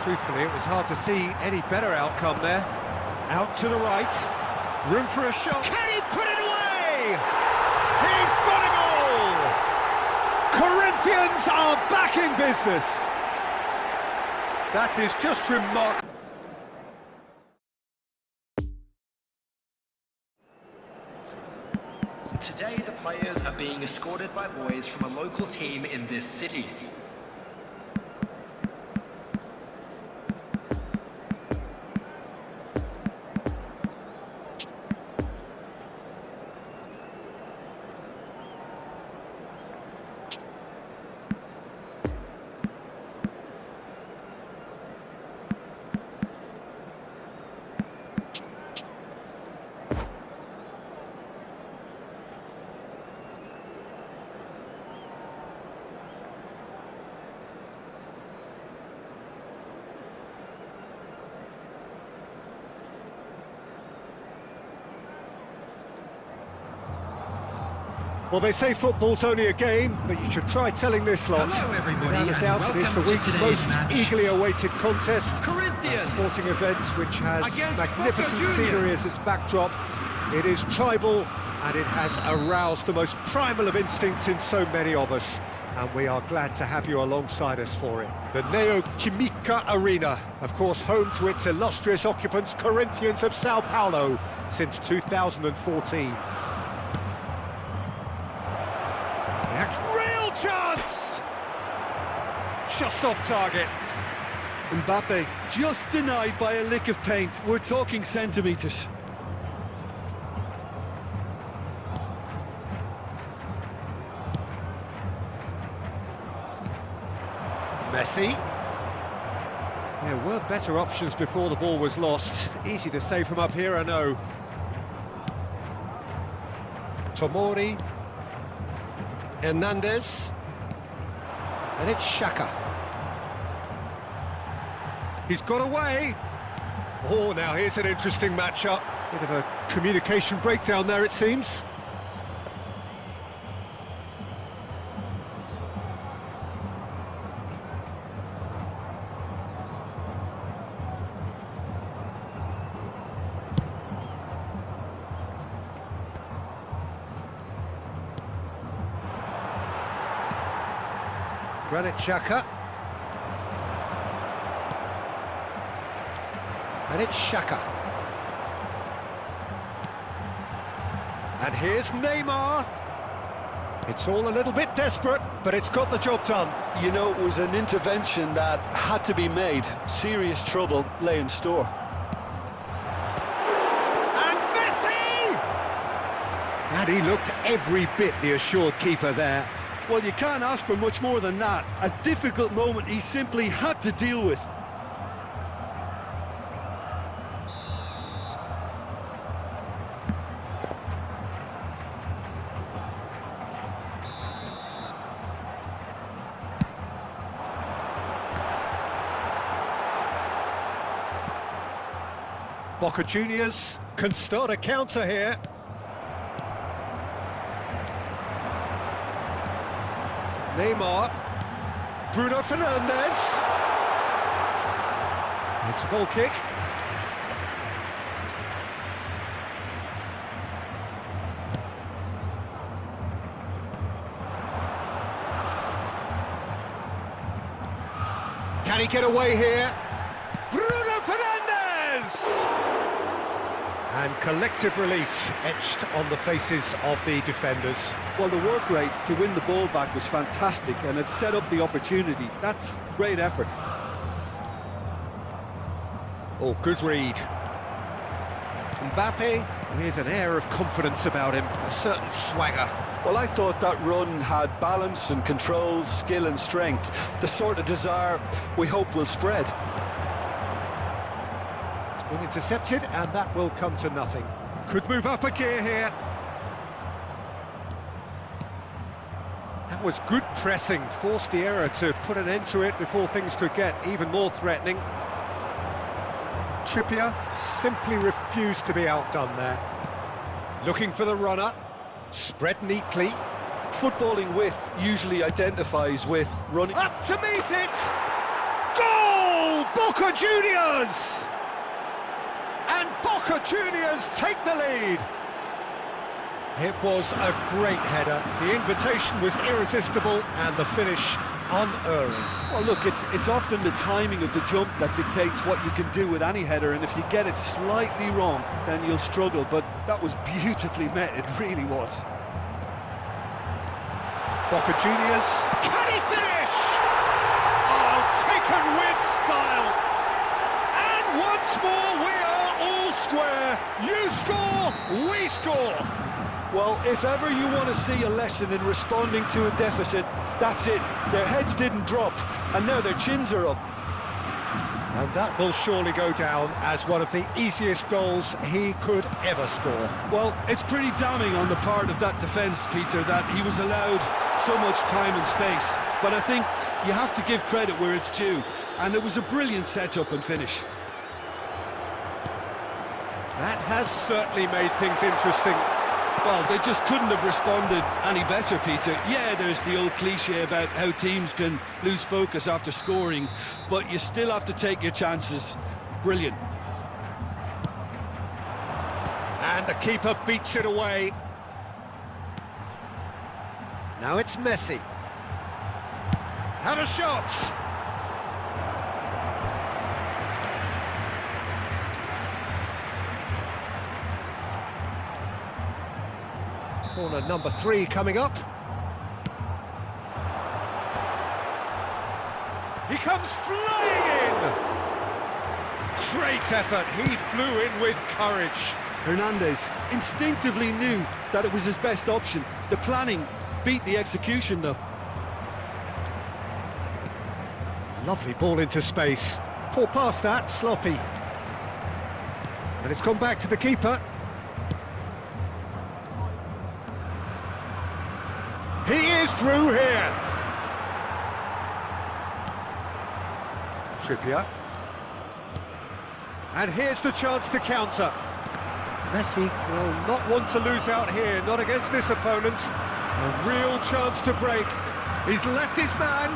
Truthfully, it was hard to see any better outcome there. Out to the right, room for a shot. Can he put it away? He's got a goal! Corinthians are back in business. That is just remarkable. Today, the players are being escorted by boys from a local team in this city. Well, they say football's only a game, but you should try telling this lot. Hello, everybody, Without a doubt, it is the week's most eagerly awaited contest. Corinthians! A sporting event which has Against magnificent scenery as its backdrop. It is tribal, and it has aroused the most primal of instincts in so many of us. And we are glad to have you alongside us for it. The Neo-Química Arena, of course, home to its illustrious occupants, Corinthians of Sao Paulo, since 2014. Real chance! Just off target. Mbappe just denied by a lick of paint. We're talking centimetres. Messi. There were better options before the ball was lost. Easy to say from up here, I know. Tomori. Hernandez, and it's Xhaka. He's got away. Oh, now here's an interesting matchup. Bit of a communication breakdown there, it seems. Granit Xhaka. And it's Xhaka. And here's Neymar. It's all a little bit desperate, but it's got the job done. You know, it was an intervention that had to be made. Serious trouble lay in store. And Messi! And he looked every bit the assured keeper there. Well, you can't ask for much more than that. A difficult moment he simply had to deal with. Boca Juniors can start a counter here. Neymar, Bruno Fernandes. It's a ball kick. Can he get away here? Bruno Fernandes! And collective relief etched on the faces of the defenders. Well, the work rate to win the ball back was fantastic, and it set up the opportunity. That's great effort. Oh, good read. Mbappe with an air of confidence about him, a certain swagger. Well, I thought that run had balance and control, skill and strength. The sort of desire we hope will spread. It's been intercepted, and that will come to nothing. Could move up a gear here. That was good pressing, forced the error to put an end to it before things could get even more threatening. Trippier simply refused to be outdone there. Looking for the runner, spread neatly. Footballing width usually identifies with running. Up to meet it! Goal! Boca Juniors! And Boca Juniors take the lead. It was a great header. The invitation was irresistible and the finish unerring. Well, look, it's often the timing of the jump that dictates what you can do with any header, and if you get it slightly wrong, then you'll struggle. But that was beautifully met, it really was. Boca Juniors. Can he finish? Oh, taken with style. And once more, we are all square. You score, we score. Well, if ever you want to see a lesson in responding to a deficit, that's it. Their heads didn't drop, and now their chins are up. And that will surely go down as one of the easiest goals he could ever score. Well, it's pretty damning on the part of that defence, Peter, that he was allowed so much time and space. But I think you have to give credit where it's due, and it was a brilliant setup and finish. That has certainly made things interesting. Well, they just couldn't have responded any better, Peter. Yeah, there's the old cliche about how teams can lose focus after scoring, but you still have to take your chances. Brilliant. And the keeper beats it away. Now it's Messi. Had a shot! Corner number 3 coming up. He comes flying in! Great effort, he flew in with courage. Hernandez instinctively knew that it was his best option. The planning beat the execution, though. Lovely ball into space. Poor pass that, sloppy. And it's gone back to the keeper. He is through here. Trippier. And here's the chance to counter. Messi will not want to lose out here, not against this opponent. A real chance to break. He's left his man.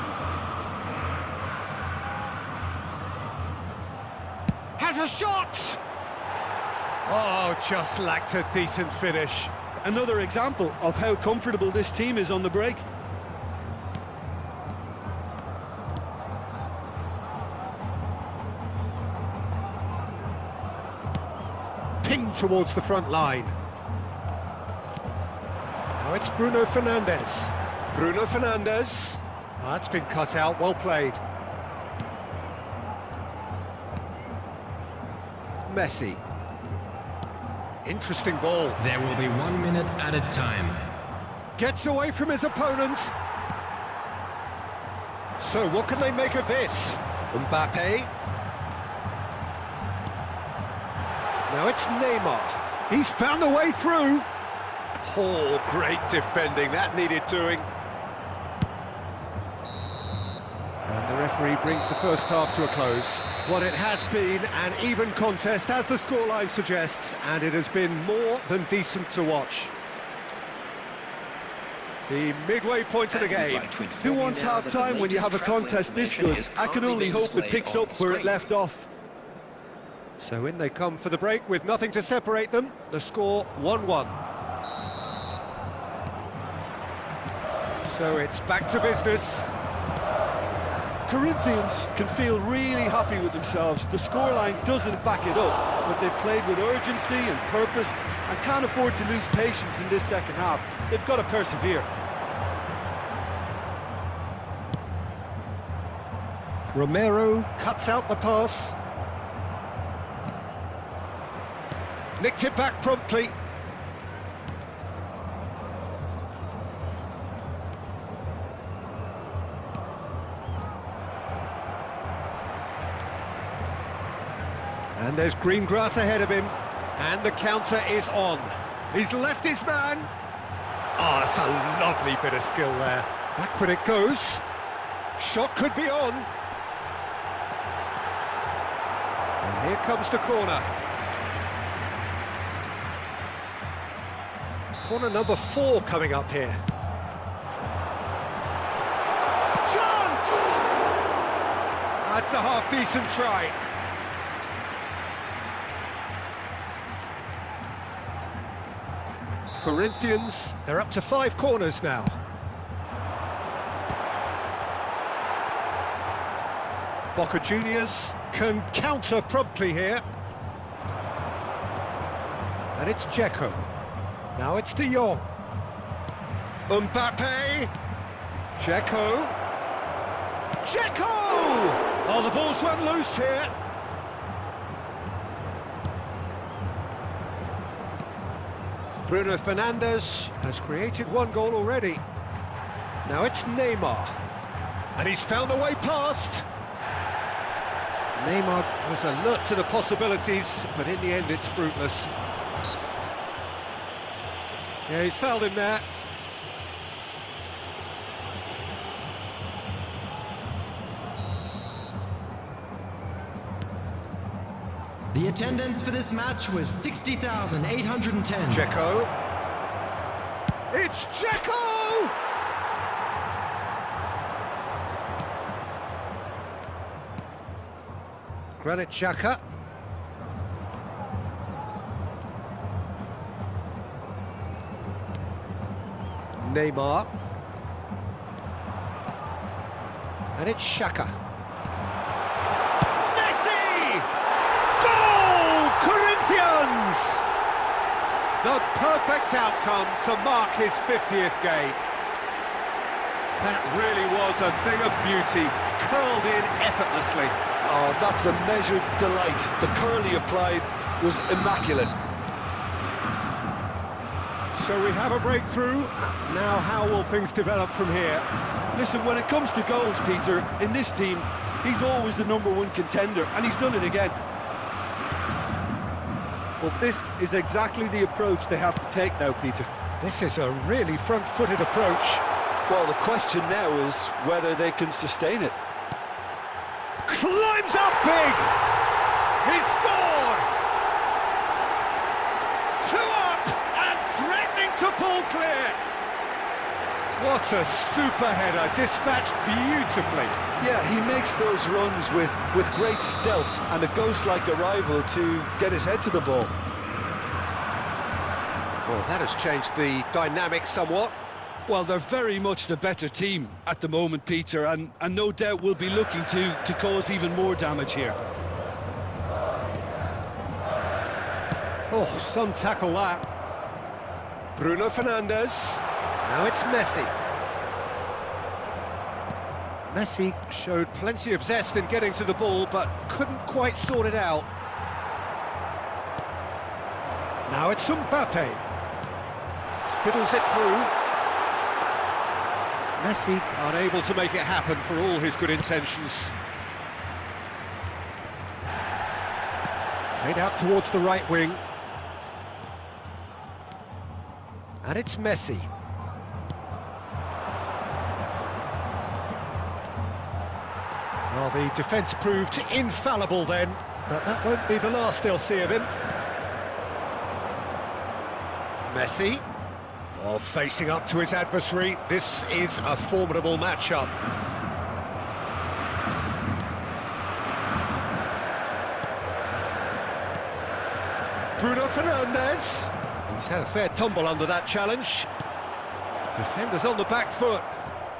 Has a shot! Oh, just lacked a decent finish. Another example of how comfortable this team is on the break. Pinged towards the front line. Now it's Bruno Fernandes. Bruno Fernandes. That's been cut out, well played. Messi. Interesting ball. There will be 1 minute added time. Gets away from his opponent. So what can they make of this? Mbappe. Now it's Neymar. He's found a way through. Oh, great defending. That needed doing. And the referee brings the first half to a close. What it has been an even contest, as the scoreline suggests, and it has been more than decent to watch. The midway point of the game. Who wants half-time when you have a contest this good? I can only hope it picks up where it left off. So in they come for the break with nothing to separate them. The score 1-1. So it's back to business. Corinthians can feel really happy with themselves. The scoreline doesn't back it up, but they've played with urgency and purpose and can't afford to lose patience in this second half. They've got to persevere. Romero cuts out the pass. Nicked it back promptly. And there's green grass ahead of him. And the counter is on. He's left his man. Oh, it's a lovely bit of skill there. Backward it goes. Shot could be on. And here comes the corner. Corner number 4 coming up here. Chance! That's a half-decent try. Corinthians, they're up to 5 corners now. Boca Juniors can counter promptly here. And it's Dzeko. Now it's De Jong. Mbappe. Dzeko. Dzeko! Oh, the ball's run loose here. Bruno Fernandes has created 1 goal already. Now it's Neymar. And he's found a way past. Neymar was alert to the possibilities, but in the end it's fruitless. Yeah, he's fouled him there. The attendance for this match was 60,810. Dzeko. It's Dzeko! Granit Xhaka. Neymar. And it's Xhaka. Messi! Goal! Corinthians! The perfect outcome to mark his 50th game. That really was a thing of beauty, curled in effortlessly. Oh, that's a measured delight. The curl he applied was immaculate. So we have a breakthrough. Now how will things develop from here? Listen, when it comes to goals, Peter, in this team, he's always the #1 contender, and he's done it again. Well, this is exactly the approach they have to take now, Peter. This is a really front-footed approach. Well, the question now is whether they can sustain it. Climbs up big! He's scored! 2 up and threatening to pull clear! What a super header, dispatched beautifully. Yeah, he makes those runs with great stealth and a ghost-like arrival to get his head to the ball. Well, that has changed the dynamic somewhat. Well, they're very much the better team at the moment, Peter, and no doubt will be looking to cause even more damage here. Oh, some tackle that. Bruno Fernandes. Now it's Messi. Messi showed plenty of zest in getting to the ball, but couldn't quite sort it out. Now it's Mbappe. Fiddles it through. Messi unable to make it happen for all his good intentions. Played out towards the right wing. And it's Messi. Well, the defence proved infallible then, but that won't be the last they'll see of him. Messi. Oh, facing up to his adversary, this is a formidable matchup. Bruno Fernandes. He's had a fair tumble under that challenge. Defender's on the back foot.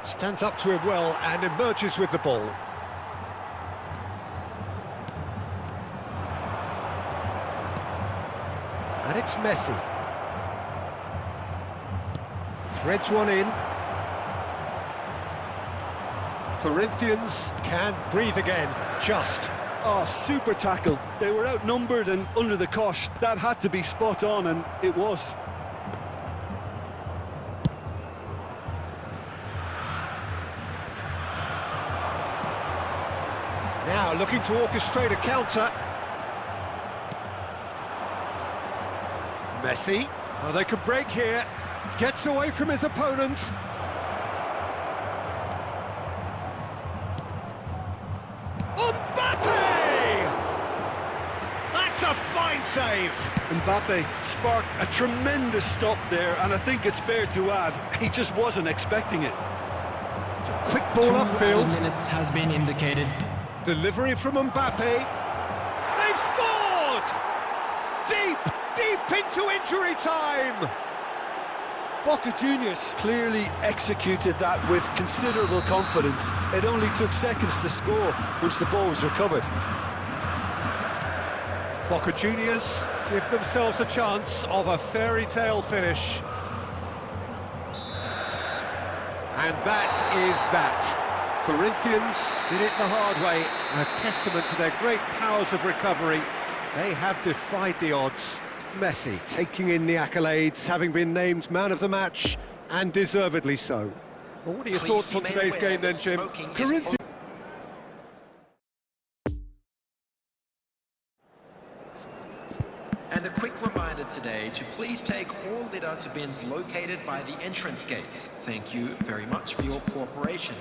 Stands up to him well and emerges with the ball. And it's Messi. Threads one in. Corinthians can breathe again, just. Oh, super tackle. They were outnumbered and under the cosh. That had to be spot on, and it was. Now looking to orchestrate a counter. Messi. Oh, they could break here. Gets away from his opponents. Mbappe! That's a fine save. Mbappe sparked a tremendous stop there, and I think it's fair to add, he just wasn't expecting it. It's a quick ball 2 upfield. minutes has been indicated. Delivery from Mbappe. They've scored! Deep, deep into injury time! Boca Juniors clearly executed that with considerable confidence. It only took seconds to score once the ball was recovered. Boca Juniors give themselves a chance of a fairy tale finish. And that is that. Corinthians did it the hard way, a testament to their great powers of recovery. They have defied the odds. Messi taking in the accolades, having been named man of the match, and deservedly so. Well, what are your thoughts on today's game then, Jim? Corinthians. And a quick reminder today to please take all litter to bins located by the entrance gates. Thank you very much for your cooperation.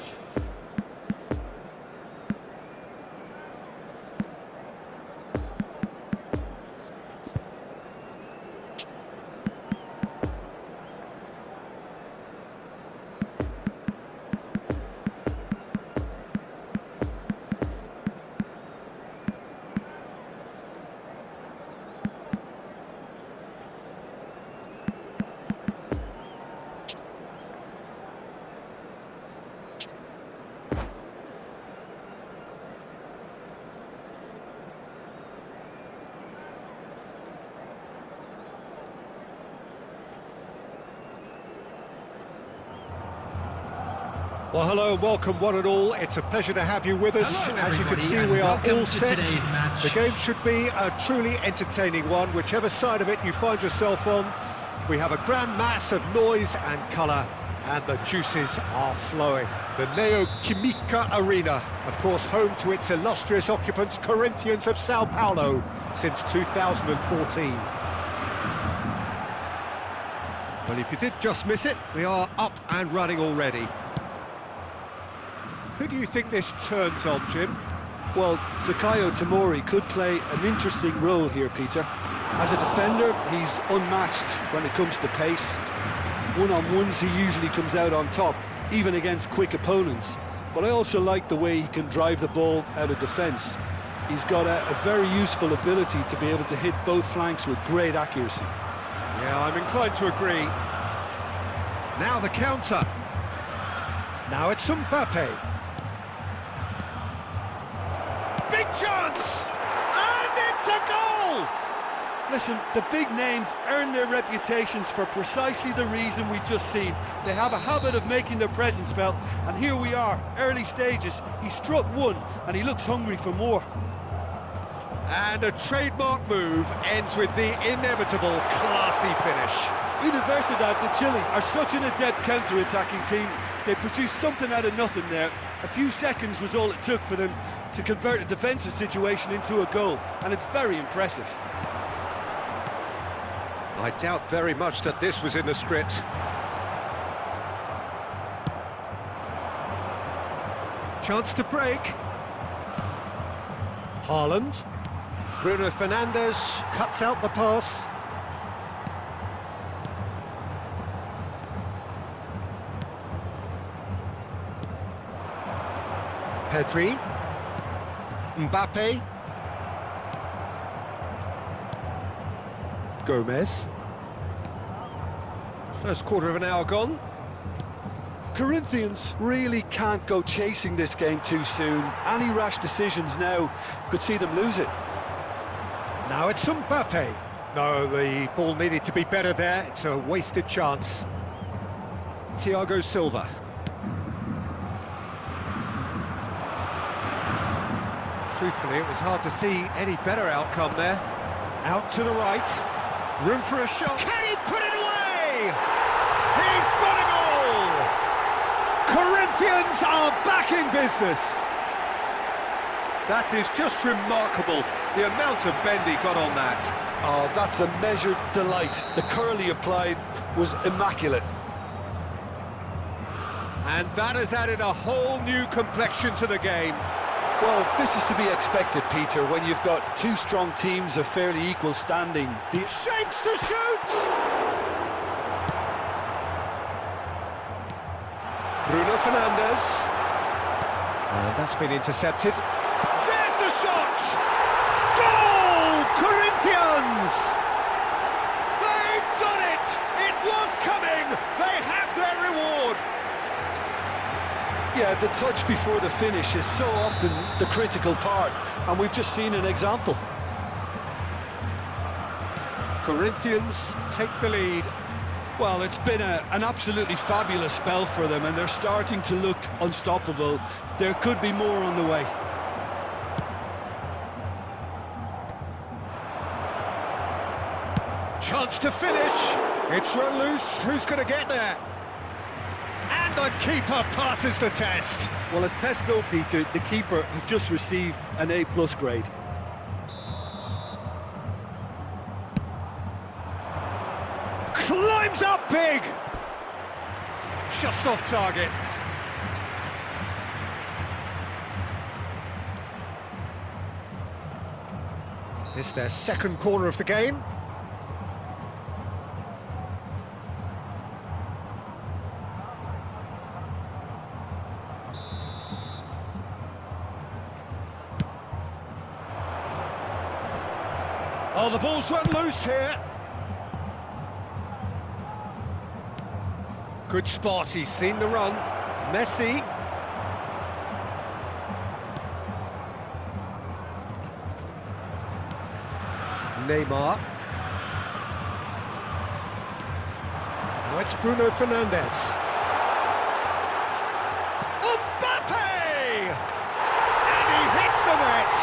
Well, hello and welcome one and all. It's a pleasure to have you with us. Hello, as you can everybody, see, and we are welcome all to set. today's match. The game should be a truly entertaining one, whichever side of it you find yourself on. We have a grand mass of noise and colour, and the juices are flowing. The Neoquímica Arena, of course, home to its illustrious occupants, Corinthians of Sao Paulo, since 2014. Well, if you did just miss it, we are up and running already. Who do you think this turns on, Jim? Well, Fikayo Tomori could play an interesting role here, Peter. As a defender, he's unmatched when it comes to pace. One-on-ones, he usually comes out on top, even against quick opponents. But I also like the way he can drive the ball out of defence. He's got a very useful ability to be able to hit both flanks with great accuracy. Yeah, I'm inclined to agree. Now the counter. Now it's Mbappe. Big chance! And it's a goal! Listen, the big names earn their reputations for precisely the reason we've just seen. They have a habit of making their presence felt, and here we are, early stages. He struck one, and he looks hungry for more. And a trademark move ends with the inevitable classy finish. Universidad de Chile are such an adept counter-attacking team. They produced something out of nothing there. A few seconds was all it took for them to convert a defensive situation into a goal, and it's very impressive. I doubt very much that this was in the script. Chance to break. Haaland. Bruno Fernandes cuts out the pass. Pedri. Mbappe. Gomez. First quarter of an hour gone. Corinthians really can't go chasing this game too soon. Any rash decisions now could see them lose it. Now it's Mbappe. No, the ball needed to be better there. It's a wasted chance. Thiago Silva. Truthfully, it was hard to see any better outcome there. Out to the right. Room for a shot. Can he put it away? He's got a goal! Corinthians are back in business. That is just remarkable, the amount of bend he got on that. Oh, that's a measured delight. The curl he applied was immaculate. And that has added a whole new complexion to the game. Well, this is to be expected, Peter, when you've got two strong teams of fairly equal standing. The Shapes to shoot! Bruno Fernandes. And that's been intercepted. shot! Goal! Corinthians! They've done it! It was coming! They have their reward! Yeah, the touch before the finish is so often the critical part, and we've just seen an example. Corinthians take the lead. Well, it's been an absolutely fabulous spell for them, and they're starting to look unstoppable. There could be more on the way. Chance to finish. It's run loose. Who's going to get there? And the keeper passes the test. Well, as tests go, Peter, the keeper has just received an A+ grade. Climbs up big. Just off target. It's their second corner of the game. Oh, the ball's run loose here. Good spot, he's seen the run. Messi. Neymar. Now it's Bruno Fernandes. Mbappe! And he hits the net.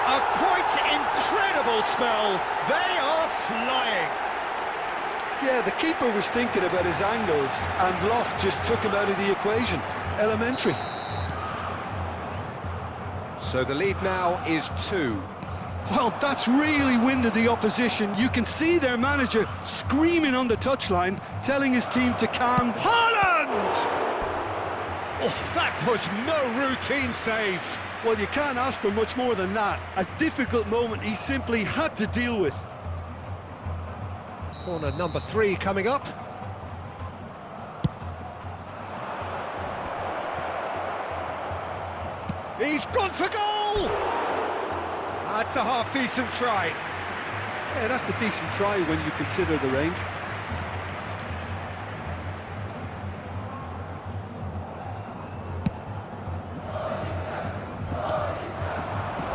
A quite incredible spell. They are flying. Yeah, the keeper was thinking about his angles, and Loft just took him out of the equation. Elementary. So the lead now is 2. Well, that's really winded the opposition. You can see their manager screaming on the touchline, telling his team to calm. Haaland! Oh, that was no routine save. Well, you can't ask for much more than that. A difficult moment he simply had to deal with. Corner number 3 coming up. He's gone for goal! That's a half-decent try. Yeah, that's a decent try when you consider the range.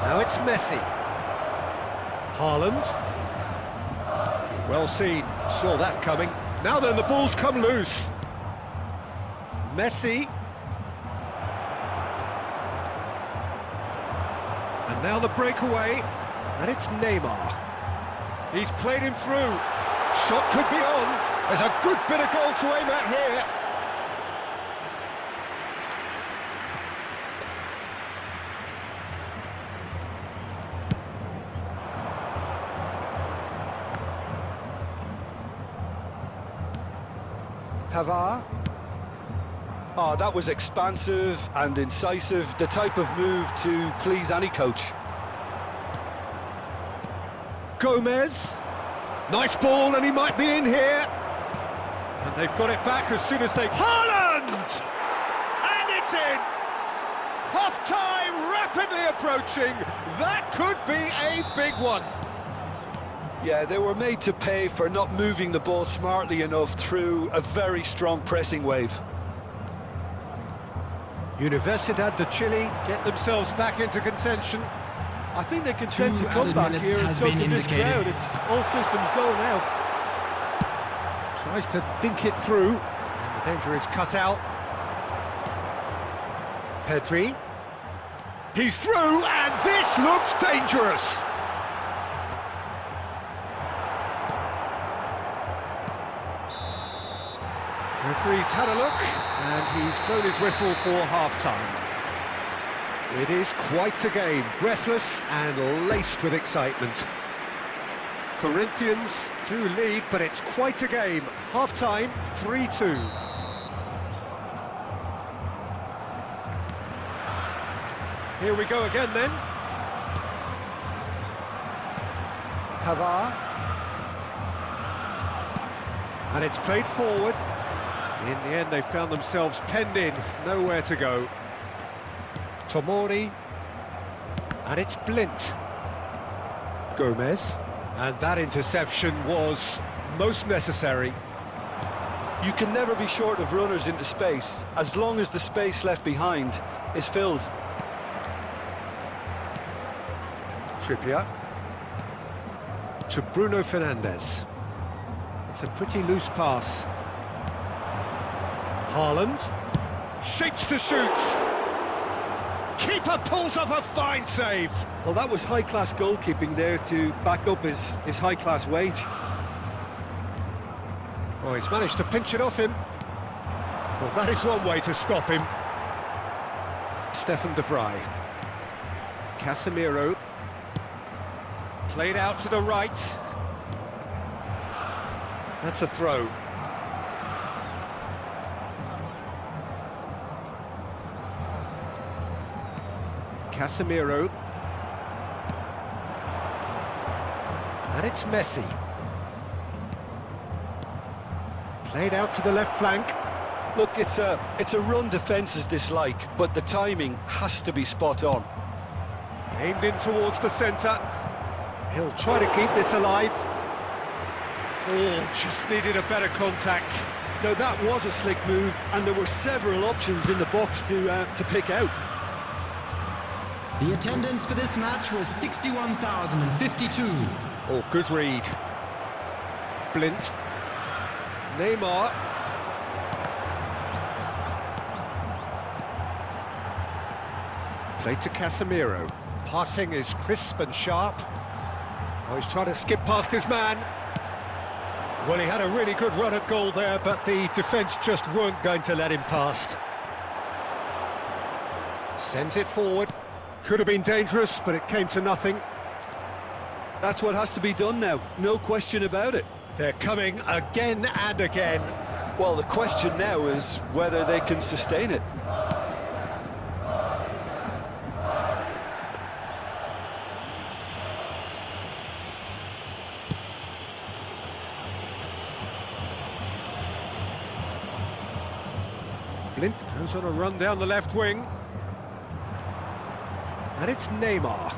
Now it's Messi. Haaland. Well seen, saw that coming. Now then, the ball's come loose. Messi. And now the breakaway, and it's Neymar. He's played him through. Shot could be on. There's a good bit of goal to aim at here. Pavard. Oh, that was expansive and incisive, the type of move to please any coach. Gomez. Nice ball, and he might be in here. And they've got it back as soon as they... Haaland! And it's in! Half-time rapidly approaching. That could be a big one. Yeah, they were made to pay for not moving the ball smartly enough through a very strong pressing wave. Universidad de Chile get themselves back into contention. I think they can sense a 2 comeback added here, and minutes so has been can this indicated. crowd. It's all systems go now. Tries to dink it through. The danger is cut out. Pedri. He's through, and this looks dangerous. Referee's had a look, and he's blown his whistle for half-time. It is quite a game, breathless and laced with excitement. Corinthians do lead, but it's quite a game. Half-time, 3-2. Here we go again then. Pavard. And it's played forward. In the end, they found themselves penned in, nowhere to go. Tomori. And it's Blint. Gomez. And that interception was most necessary. You can never be short of runners into space, as long as the space left behind is filled. Trippier. To Bruno Fernandes. It's a pretty loose pass. Haaland. Shapes to shoot. Keeper pulls off a fine save. Well, that was high-class goalkeeping there to back up his high-class wage. Oh, he's managed to pinch it off him. Well, that is one way to stop him. Stefan de Vrij. Casemiro. Played out to the right. That's a throw. Casemiro. And it's Messi. Played out to the left flank. Look, it's a run defence's dislike, but the timing has to be spot on. Aimed in towards the centre. He'll try to keep this alive. Oh, just needed a better contact. Now that was a slick move, and there were several options in the box to pick out. The attendance for this match was 61,052. Oh, good read. Blint. Neymar. Played to Casemiro. Passing is crisp and sharp. Oh, he's trying to skip past his man. Well, he had a really good run at goal there, but the defence just weren't going to let him past. Sends it forward. Could have been dangerous, but it came to nothing. That's what has to be done now, no question about it. They're coming again and again. Well, the question now is whether they can sustain it. Blint goes on a run down the left wing. And it's Neymar.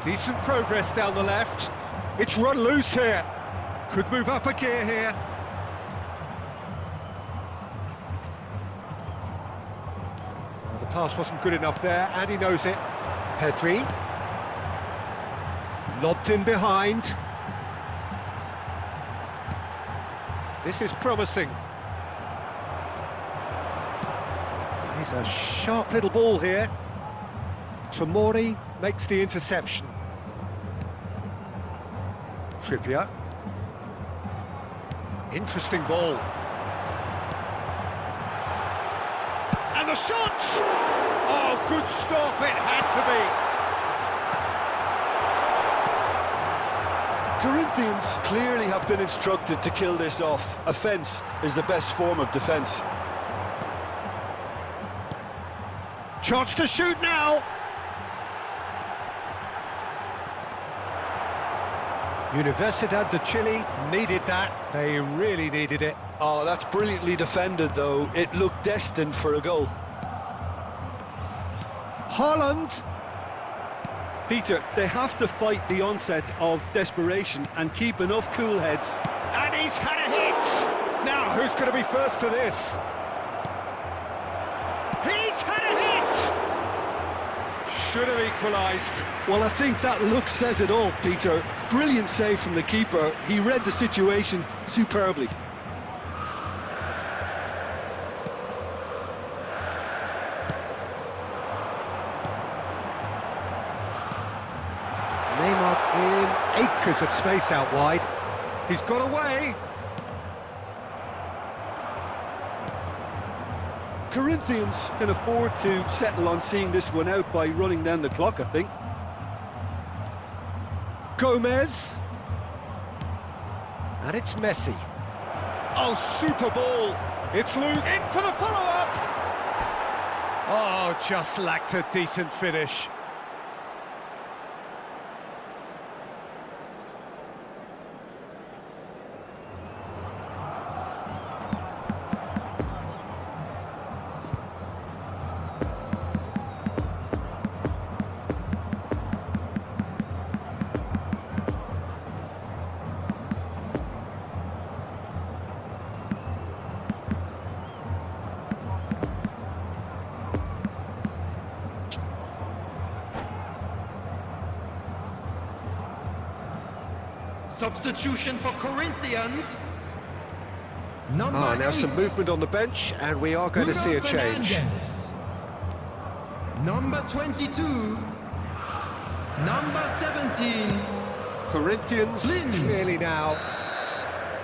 Decent progress down the left. It's run loose here. Could move up a gear here. Well, the pass wasn't good enough there, and he knows it. Pedri. Lobbed in behind. This is promising. He's a sharp little ball here. Tomori makes the interception. Trippier. Interesting ball. And the shot! Oh, good stop, it had to be. Corinthians clearly have been instructed to kill this off. Offence is the best form of defence. Chance to shoot now! Universidad de Chile needed that. They really needed it. Oh, that's brilliantly defended, though. It looked destined for a goal. Haaland! Peter, they have to fight the onset of desperation and keep enough cool heads. And he's had a hit! Now, who's going to be first to this? He's had a hit! Should have equalised. Well, I think that look says it all, Peter. Brilliant save from the keeper. He read the situation superbly. Neymar in acres of space out wide. He's got away. Corinthians can afford to settle on seeing this one out by running down the clock, I think. Gomez. And it's Messi. Oh, super ball. It's loose. In for the follow-up. Oh, just lacked a decent finish. Substitution for Corinthians. Number Now some 8. movement on the bench, and we are going to see a change. Fernandes. Number 22. Number 17. Corinthians Lynn. clearly now.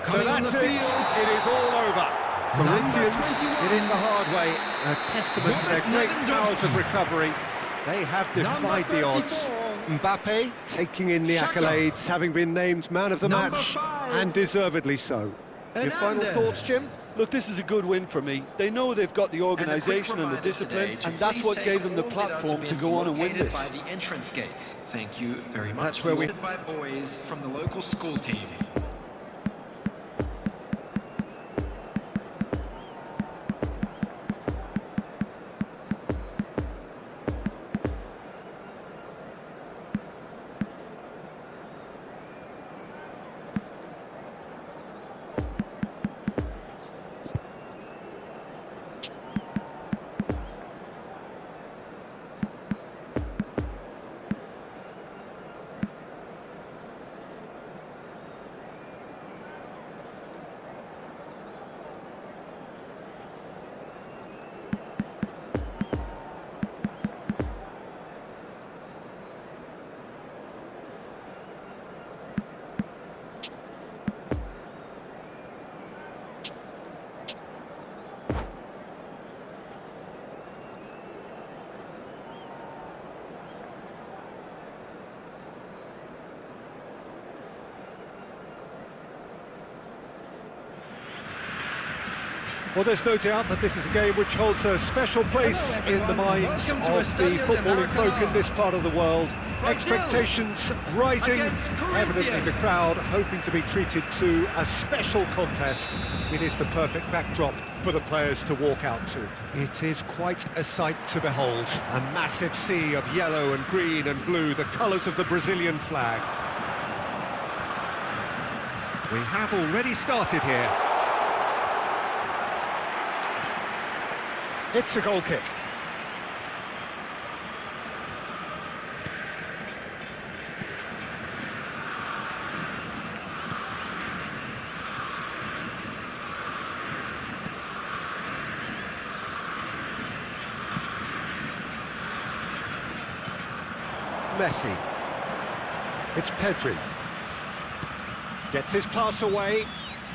So Coming on that's the it. field. It is all over. Corinthians Number 21. did it the hard way. A testament to their great powers of recovery. They have defied the odds. Mbappe taking in the Xhaka. accolades, having been named man of the Number match, 5. and deservedly so. Your final Hernandez. thoughts, Jim? Look, this is a good win for me. They know they've got the organisation and the discipline, and that's what gave them the platform to go on and win this. By the entrance gates. Thank you very much. That's where we- By boys from the local school team. Well, there's no doubt that this is a game which holds a special place Hello, in the minds Welcome to a of the study of the footballing folk American in this part of the world. Brazil Expectations rising, against evidently Corinthians. the crowd hoping to be treated to a special contest. It is the perfect backdrop for the players to walk out to. It is quite a sight to behold. A massive sea of yellow and green and blue, the colours of the Brazilian flag. We have already started here. It's a goal kick. Messi. It's Pedri. Gets his pass away.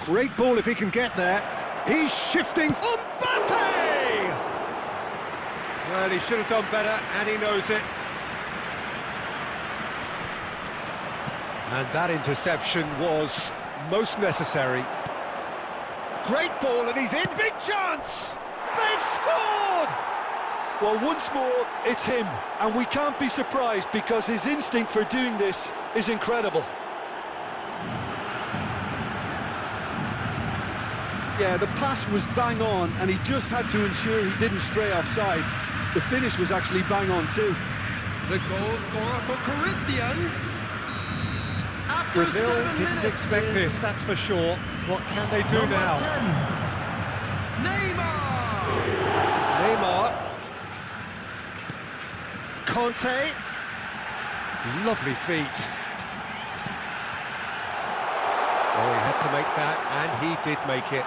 Great ball if he can get there. He's shifting. Mbappe! Well, he should have done better, and he knows it. And that interception was most necessary. Great ball, and he's in. Big chance! They've scored! Well, once more, it's him, and we can't be surprised because his instinct for doing this is incredible. Yeah, the pass was bang on, and he just had to ensure he didn't stray offside. The finish was actually bang on too. The goal scorer for Corinthians. After Brazil 7 didn't minutes expect is this, that's for sure. What can they do number now? 10, Neymar. Neymar. Conte. Lovely feet. Oh, he had to make that, and he did make it.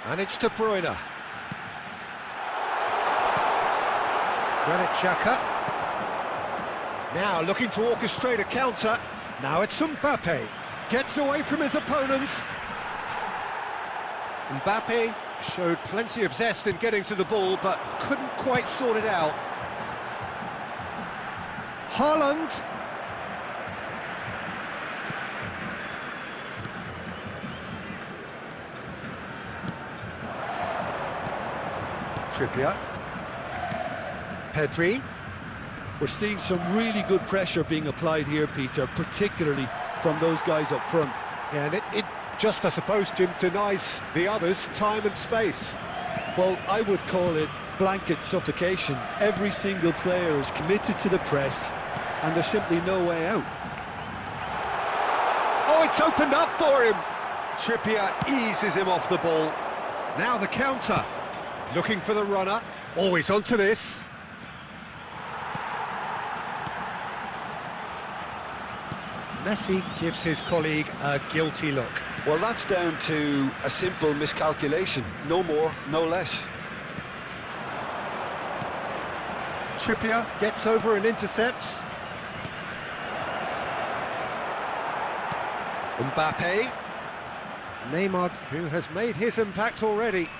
And it's De Bruyne. Granit Xhaka. Now looking to orchestrate a counter. Now it's Mbappe. Gets away from his opponents. Mbappe showed plenty of zest in getting to the ball, but couldn't quite sort it out. Haaland. Trippier. Pedri. We're seeing some really good pressure being applied here, Peter, particularly from those guys up front. Yeah, and it just, I suppose, Jim, denies the others time and space. Well, I would call it blanket suffocation. Every single player is committed to the press, and there's simply no way out. Oh, it's opened up for him. Trippier eases him off the ball. Now the counter. Looking for the runner. Always onto this. Messi gives his colleague a guilty look. Well, that's down to a simple miscalculation. No more, no less. Trippier gets over and intercepts. Mbappe. Neymar, who has made his impact already.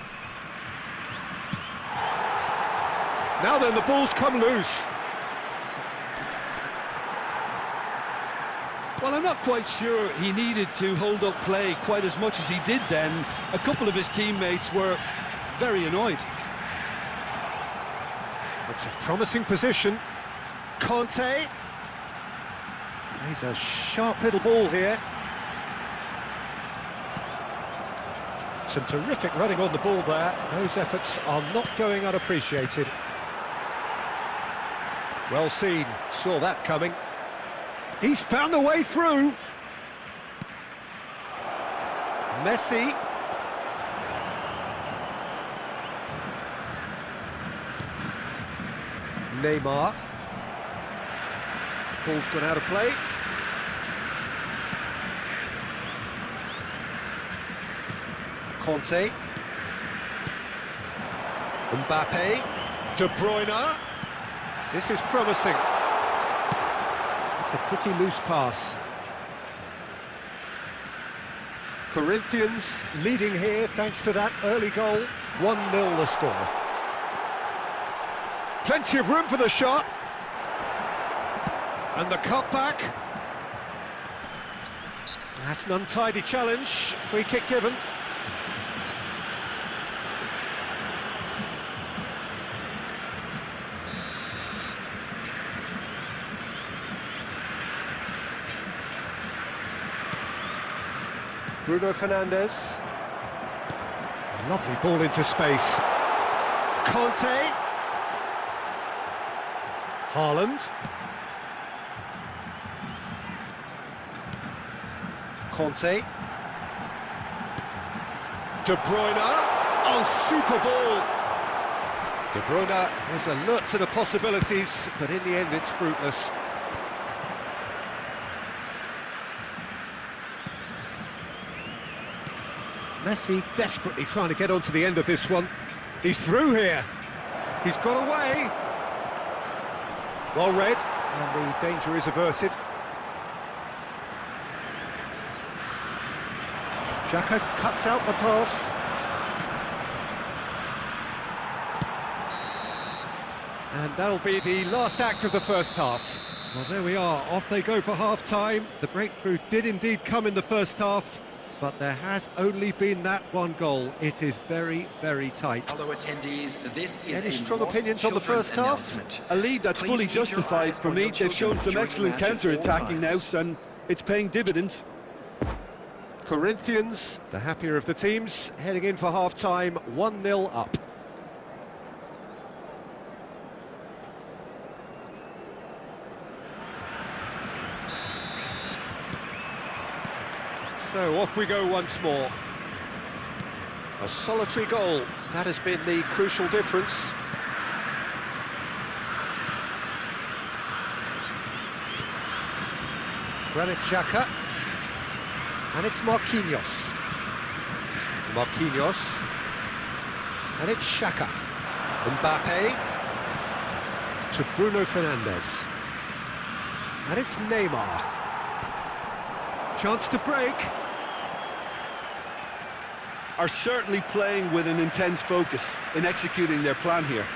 Now then, the ball's come loose. Well, I'm not quite sure he needed to hold up play quite as much as he did then. A couple of his teammates were very annoyed. It's a promising position. Conte. Plays a sharp little ball here. Some terrific running on the ball there. Those efforts are not going unappreciated. Well seen, saw that coming. He's found a way through. Messi. Neymar. Ball's gone out of play. Conte. Mbappe. De Bruyne. This is promising. It's a pretty loose pass. Corinthians leading here thanks to that early goal. 1-0 the score. Plenty of room for the shot. And the cutback. That's an untidy challenge. Free kick given. Bruno Fernandes. Lovely ball into space. Conte. Haaland. Conte. De Bruyne. Oh, super ball. De Bruyne is alert to the possibilities, but in the end it's fruitless. Messi desperately trying to get onto the end of this one. He's through here. He's got away. Well read, and the danger is averted. Xhaka cuts out the pass. And that'll be the last act of the first half. Well, there we are. Off they go for half-time. The breakthrough did indeed come in the first half, but there has only been that one goal. It is very, very tight. Fellow attendees, this is Any strong opinions on the first half? A lead that's fully justified for me. They've shown some excellent counter-attacking now, and it's paying dividends. Corinthians, the happier of the teams, heading in for half-time, 1-0 up. So off we go once more. A solitary goal, that has been the crucial difference. Granit Xhaka. And it's Marquinhos. Marquinhos. And it's Xhaka. Mbappe. To Bruno Fernandes. And it's Neymar. Chance to break. Are certainly playing with an intense focus in executing their plan here.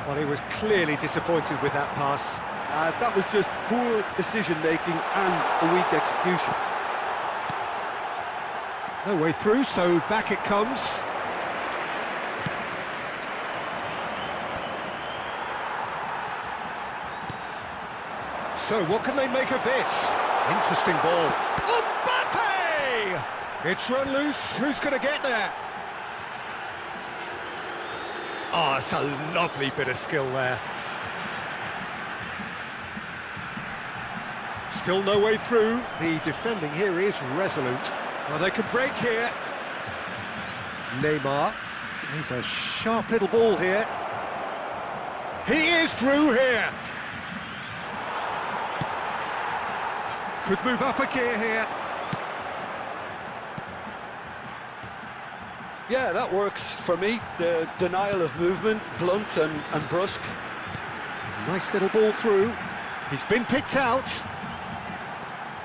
Well, he was clearly disappointed with that pass. That was just poor decision-making and a weak execution. No way through, so back it comes. So what can they make of this? Interesting ball. Mbappe! It's run loose. Who's going to get there? Oh, it's a lovely bit of skill there. Still no way through. The defending here is resolute. Well, they could break here. Neymar. He's a sharp little ball here. He is through here. Could move up a gear here. Yeah, that works for me. The denial of movement, blunt and brusque. Nice little ball through. He's been picked out.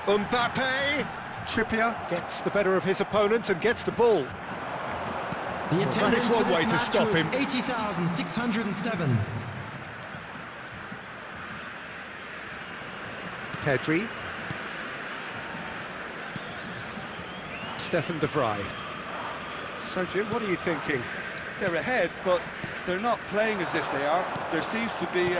Mbappe. Trippier gets the better of his opponent and gets the ball. The attendance one for this way to match stop was him. 80,607. Pedri. Stefan de Vrij. So, Jim, what are you thinking? They're ahead, but they're not playing as if they are. There seems to be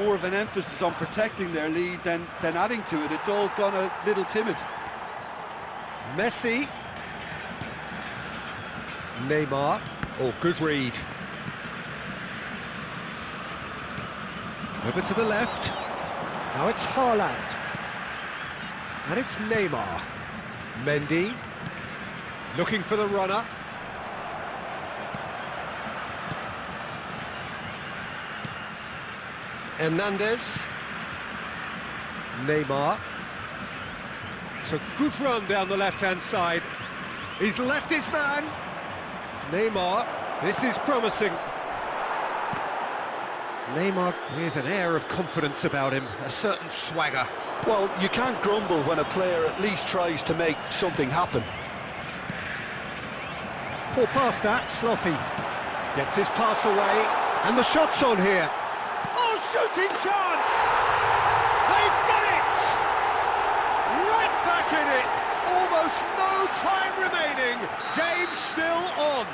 more of an emphasis on protecting their lead than adding to it. It's all gone a little timid. Messi. Neymar. Oh, good read. Over to the left. Now it's Haaland. And it's Neymar. Mendy. Looking for the runner. Hernandez. Neymar. It's a good run down the left-hand side. He's left his man. Neymar, this is promising. Neymar with an air of confidence about him, a certain swagger. Well, you can't grumble when a player at least tries to make something happen. Poor pass that, sloppy. Gets his pass away, and the shot's on here. Oh, shooting chance! They've got it! Right back in it! Almost no time remaining. Game still on.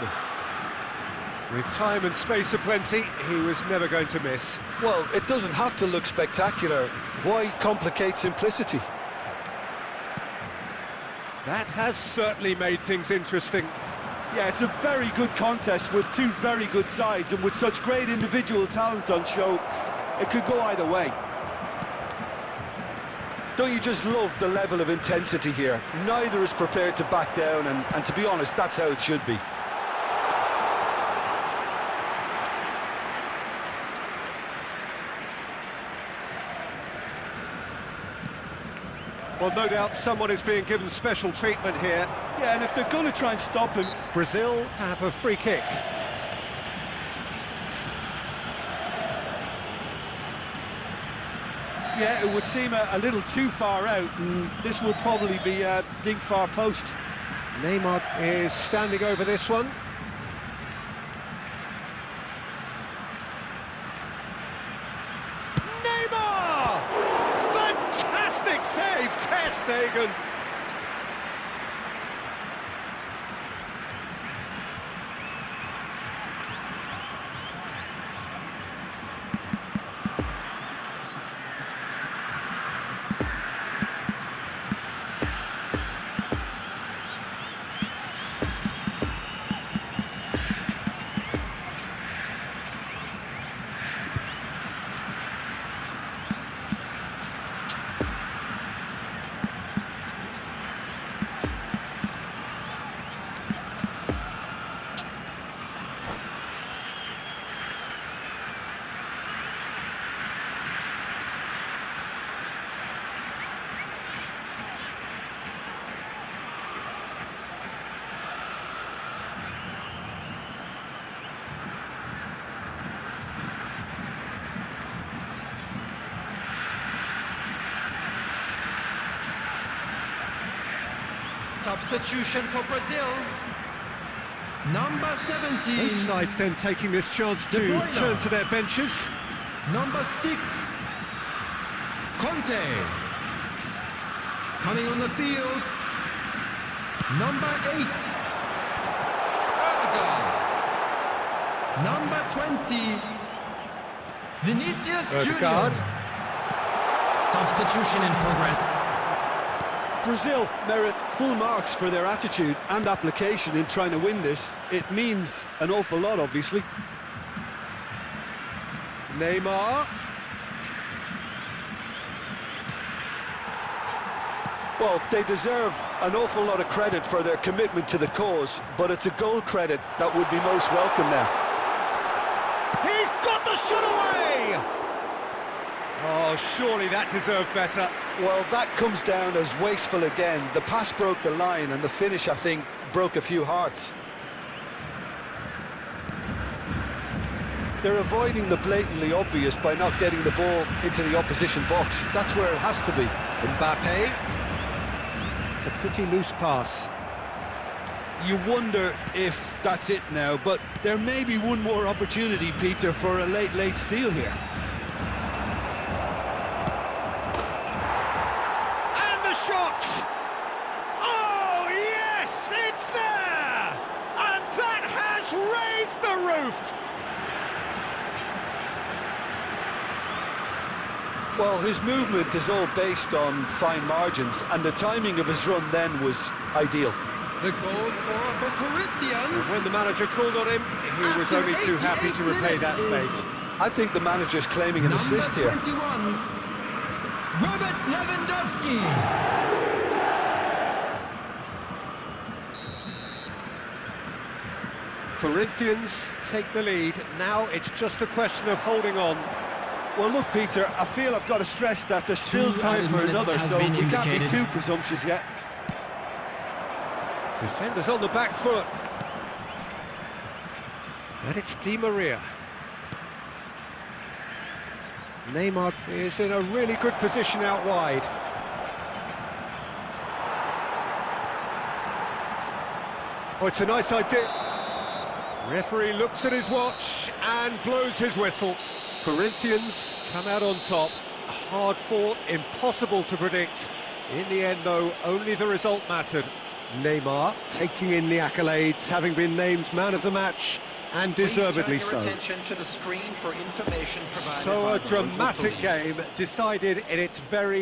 With time and space aplenty, he was never going to miss. Well, it doesn't have to look spectacular. Why complicate simplicity? That has certainly made things interesting. Yeah, it's a very good contest with two very good sides, and with such great individual talent on show, it could go either way. Don't you just love the level of intensity here? Neither is prepared to back down, and to be honest, that's how it should be. Well, no doubt someone is being given special treatment here. Yeah, and if they're going to try and stop him... Brazil have a free kick. Yeah, it would seem a little too far out, and this will probably be dink far post. Neymar is standing over this one. Neymar! Fantastic save, Ter Stegen! Substitution for Brazil. Number 17. Both sides then taking this chance to turn to their benches. Number 6. Conte. Coming on the field. Number 8. Erdogan. Number 20. Vinicius Odegaard. Junior. Substitution in progress. Brazil merit full marks for their attitude and application in trying to win this. It means an awful lot, obviously. Neymar. Well, they deserve an awful lot of credit for their commitment to the cause, but it's a goal credit that would be most welcome now. He's got the shot away! Oh, surely that deserved better. Well, that comes down as wasteful again. The pass broke the line, and the finish, I think, broke a few hearts. They're avoiding the blatantly obvious by not getting the ball into the opposition box. That's where it has to be. Mbappe. It's a pretty loose pass. You wonder if that's it now, but there may be one more opportunity, Peter, for a late steal here. And the shot! Oh, yes, it's there! And that has raised the roof! Well, his movement is all based on fine margins, and the timing of his run then was ideal. The goal scorer for Corinthians. When the manager called on him, he was only too happy to repay that fate. I think the manager's claiming an assist here. Number 21, Robert Lewandowski. Corinthians take the lead. Now it's just a question of holding on. Well, look, Peter, I feel I've got to stress that there's still time for another, so we can't be too presumptuous yet. Defenders on the back foot. And it's Di Maria. Neymar is in a really good position out wide. Oh, it's a nice idea. Referee looks at his watch and blows his whistle. Corinthians come out on top. Hard fought, impossible to predict. In the end, though, only the result mattered. Neymar taking in the accolades, having been named man of the match, and deservedly so. So a dramatic game decided in its very